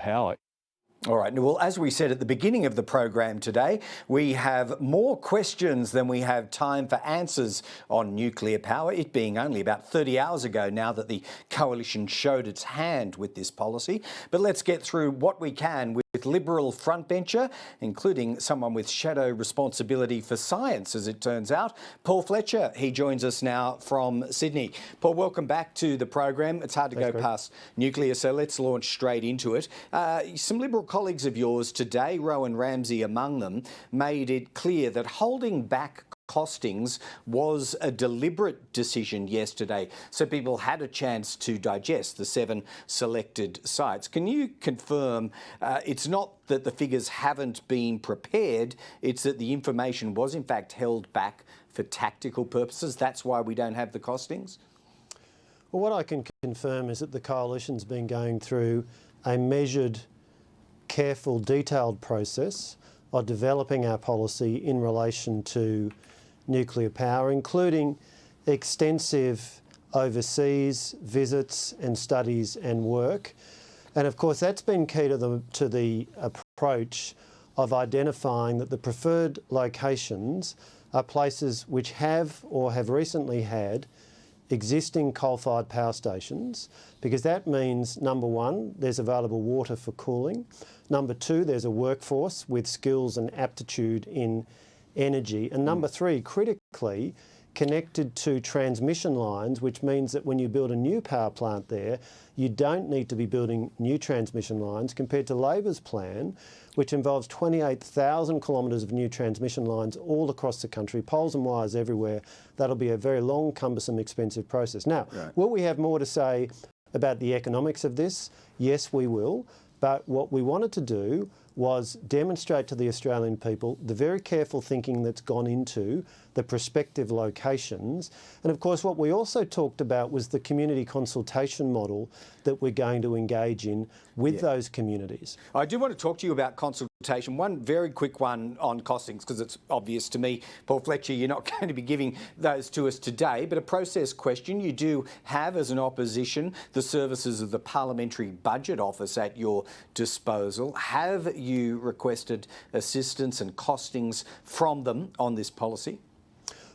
power. All right. Well, as we said at the beginning of the program today, we have more questions than we have time for answers on nuclear power, it being only about 30 hours ago now that the coalition showed its hand with this policy. But let's get through what we can with Liberal frontbencher, including someone with shadow responsibility for science, as it turns out, Paul Fletcher. He joins us now from Sydney. Paul, welcome back to the program. It's hard to go past nuclear, so let's launch straight into it. Some Liberal colleagues of yours today, Rowan Ramsey among them, made it clear that holding back costings was a deliberate decision yesterday, so people had a chance to digest the 7 selected sites. Can you confirm it's not that the figures haven't been prepared, it's that the information was in fact held back for tactical purposes? That's why we don't have the costings? Well, what I can confirm is that the coalition's been going through a measured, careful, detailed process of developing our policy in relation to nuclear power, including extensive overseas visits and studies and work. And of course that's been key to the approach of identifying that the preferred locations are places which have or have recently had existing coal-fired power stations, because that means, number one, there's available water for cooling. Number two, there's a workforce with skills and aptitude in energy. And number three, critically, connected to transmission lines, which means that when you build a new power plant there, you don't need to be building new transmission lines compared to Labor's plan, which involves 28,000 kilometres of new transmission lines all across the country, poles and wires everywhere. That'll be a very long, cumbersome, expensive process. Now, will we have more to say about the economics of this? Yes, we will. But what we wanted to do was demonstrate to the Australian people the very careful thinking that's gone into the prospective locations. And of course, what we also talked about was the community consultation model that we're going to engage in with those communities. I do want to talk to you about consultation. One very quick one on costings, because it's obvious to me, Paul Fletcher, you're not going to be giving those to us today, but a process question. You do have, as an opposition, the services of the Parliamentary Budget Office at your disposal. Have you requested assistance and costings from them on this policy?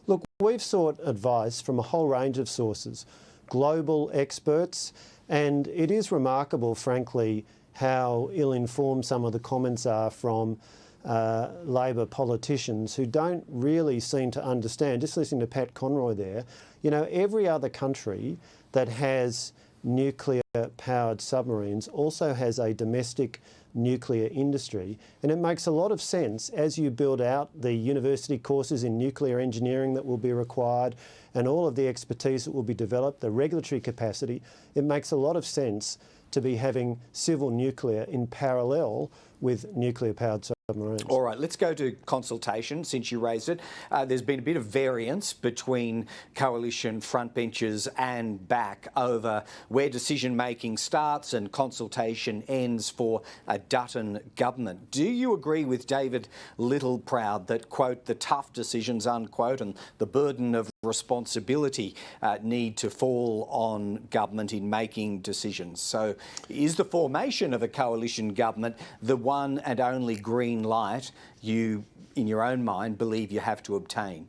Look, we've sought advice from a whole range of sources, global experts, and it is remarkable, frankly, how ill-informed some of the comments are from Labor politicians who don't really seem to understand. Just listening to Pat Conroy there, you know, every other country that has nuclear-powered submarines also has a domestic nuclear industry, and it makes a lot of sense as you build out the university courses in nuclear engineering that will be required and all of the expertise that will be developed, the regulatory capacity. It makes a lot of sense to be having civil nuclear in parallel with nuclear-powered submarines. All right, let's go to consultation, since you raised it. There's been a bit of variance between coalition frontbenchers and back over where decision-making starts and consultation ends for a Dutton government. Do you agree with David Littleproud that, quote, the tough decisions, unquote, and the burden of responsibility need to fall on government in making decisions? So is the formation of a coalition government the one and only green light you, in your own mind, believe you have to obtain?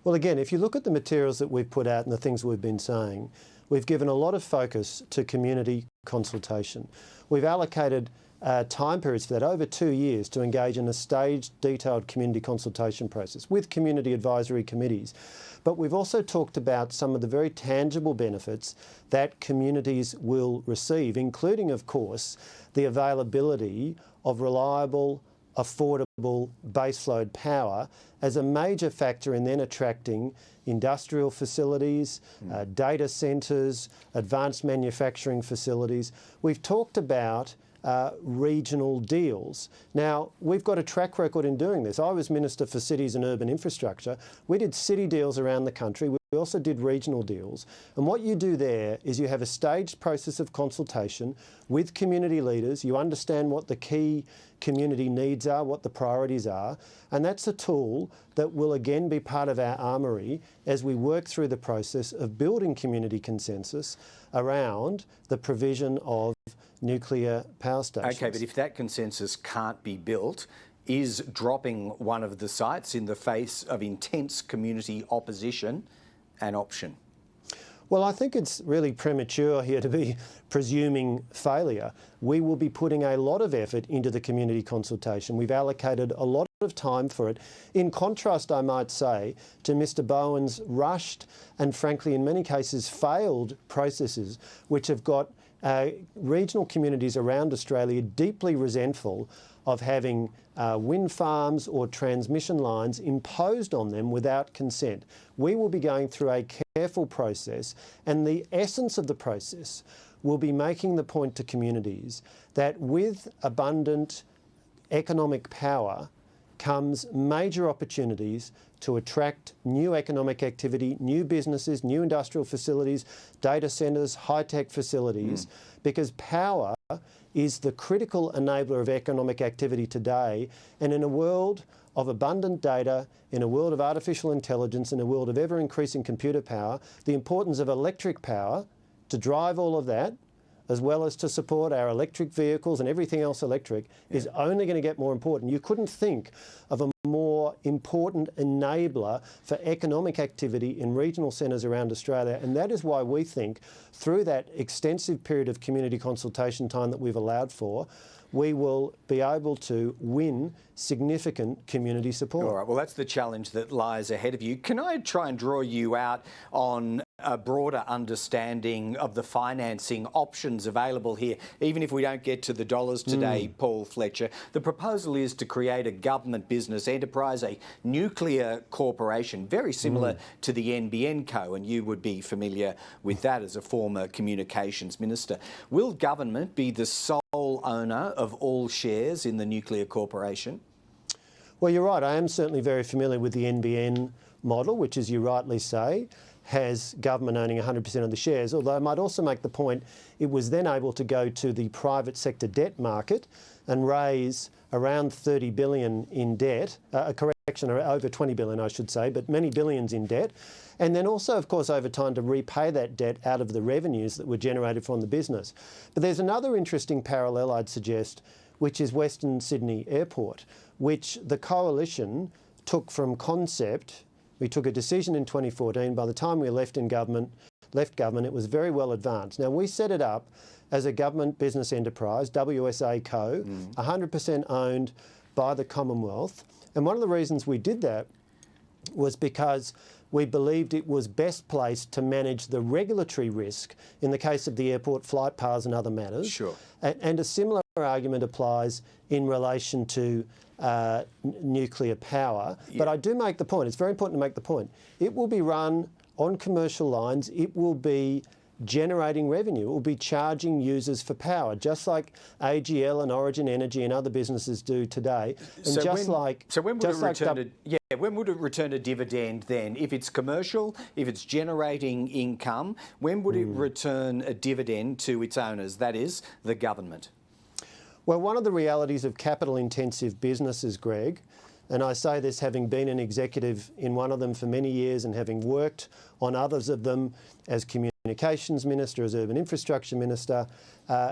Well, again, if you look at the materials that we've put out and the things we've been saying, we've given a lot of focus to community consultation. We've allocated time periods for that, over 2 years, to engage in a staged, detailed community consultation process with community advisory committees. But we've also talked about some of the very tangible benefits that communities will receive, including, of course, the availability of reliable, affordable baseload power as a major factor in then attracting industrial facilities, data centres, advanced manufacturing facilities. We've talked about regional deals. Now, we've got a track record in doing this. I was Minister for Cities and Urban Infrastructure. We did city deals around the country. we also did regional deals. And what you do there is you have a staged process of consultation with community leaders. You understand what the key community needs are, what the priorities are, and that's a tool that will again be part of our armoury as we work through the process of building community consensus around the provision of nuclear power stations. Okay, but if that consensus can't be built, is dropping one of the sites in the face of intense community opposition an option? Well, I think it's really premature here to be presuming failure. We will be putting a lot of effort into the community consultation. We've allocated a lot of time for it. In contrast, I might say, to Mr Bowen's rushed and frankly in many cases failed processes which have got regional communities around Australia deeply resentful of having wind farms or transmission lines imposed on them without consent. We will be going through a careful process, and the essence of the process will be making the point to communities that with abundant economic power comes major opportunities to attract new economic activity, new businesses, new industrial facilities, data centres, high-tech facilities, because power is the critical enabler of economic activity today. And in a world of abundant data, in a world of artificial intelligence, in a world of ever-increasing computer power, the importance of electric power to drive all of that, as well as to support our electric vehicles and everything else electric, is only going to get more important. You couldn't think of a more important enabler for economic activity in regional centres around Australia, and that is why we think through that extensive period of community consultation time that we've allowed for, we will be able to win significant community support. All right, well, that's the challenge that lies ahead of you. Can I try and draw you out on a broader understanding of the financing options available here, even if we don't get to the dollars today, Paul Fletcher? The proposal is to create a government business enterprise, a nuclear corporation, very similar to the NBN Co, and you would be familiar with that as a former communications minister. Will government be the sole owner of all shares in the nuclear corporation? Well, you're right. I am certainly very familiar with the NBN model, which, as you rightly say, has government owning 100% of the shares, although I might also make the point it was then able to go to the private sector debt market and raise around 30 billion in debt, over 20 billion I should say, but many billions in debt, and then also of course over time to repay that debt out of the revenues that were generated from the business. But there's another interesting parallel I'd suggest, which is Western Sydney Airport, which the coalition took from concept. We took a decision in 2014. By the time we left government, it was very well advanced. Now, we set it up as a government business enterprise, WSA Co, 100% owned by the Commonwealth. And one of the reasons we did that was because we believed it was best placed to manage the regulatory risk in the case of the airport, flight paths and other matters. Sure. And a similar argument applies in relation to nuclear power. Yeah. But I do make the point, it's very important to make the point, it will be run on commercial lines, it will be generating revenue, it will be charging users for power, just like AGL and Origin Energy and other businesses do today. And when would it return a dividend then? If it's commercial, if it's generating income, when would it return a dividend to its owners, that is, the government? Well, one of the realities of capital-intensive businesses, Greg, and I say this having been an executive in one of them for many years and having worked on others of them as communications minister, as urban infrastructure minister,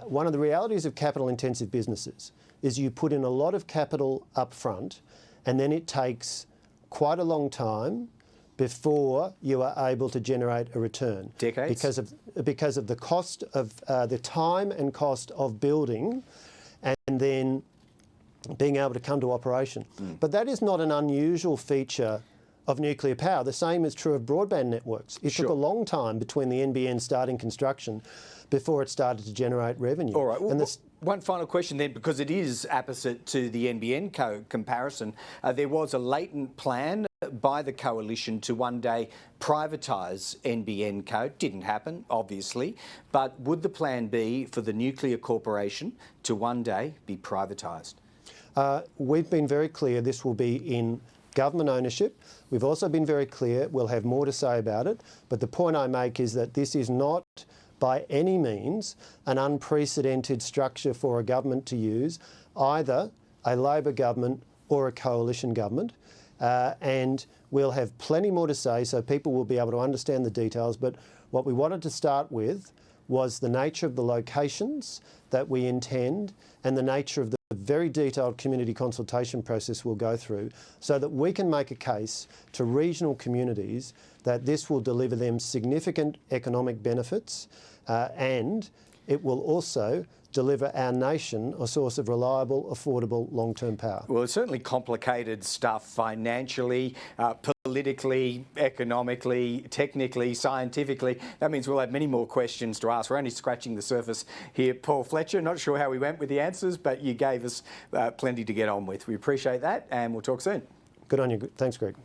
one of the realities of capital-intensive businesses is you put in a lot of capital up front and then it takes quite a long time before you are able to generate a return. Decades? Because of the cost of the time and cost of building and then being able to come to operation. But that is not an unusual feature of nuclear power. The same is true of broadband networks. It took a long time between the NBN starting construction before it started to generate revenue. All right. Well, one final question then, because it is opposite to the NBN Co comparison. There was a latent plan by the coalition to one day privatise NBN Co. Didn't happen, obviously, but would the plan be for the nuclear corporation to one day be privatised? We've been very clear this will be in government ownership. We've also been very clear, we'll have more to say about it, but the point I make is that this is not by any means an unprecedented structure for a government to use, either a Labor government or a coalition government. And we'll have plenty more to say, so people will be able to understand the details. But what we wanted to start with was the nature of the locations that we intend and the nature of the very detailed community consultation process we'll go through, so that we can make a case to regional communities that this will deliver them significant economic benefits, and it will also deliver our nation a source of reliable, affordable, long-term power. Well, it's certainly complicated stuff financially, politically, economically, technically, scientifically. That means we'll have many more questions to ask. We're only scratching the surface here. Paul Fletcher, not sure how we went with the answers, but you gave us plenty to get on with. We appreciate that, and we'll talk soon. Good on you. Thanks, Greg.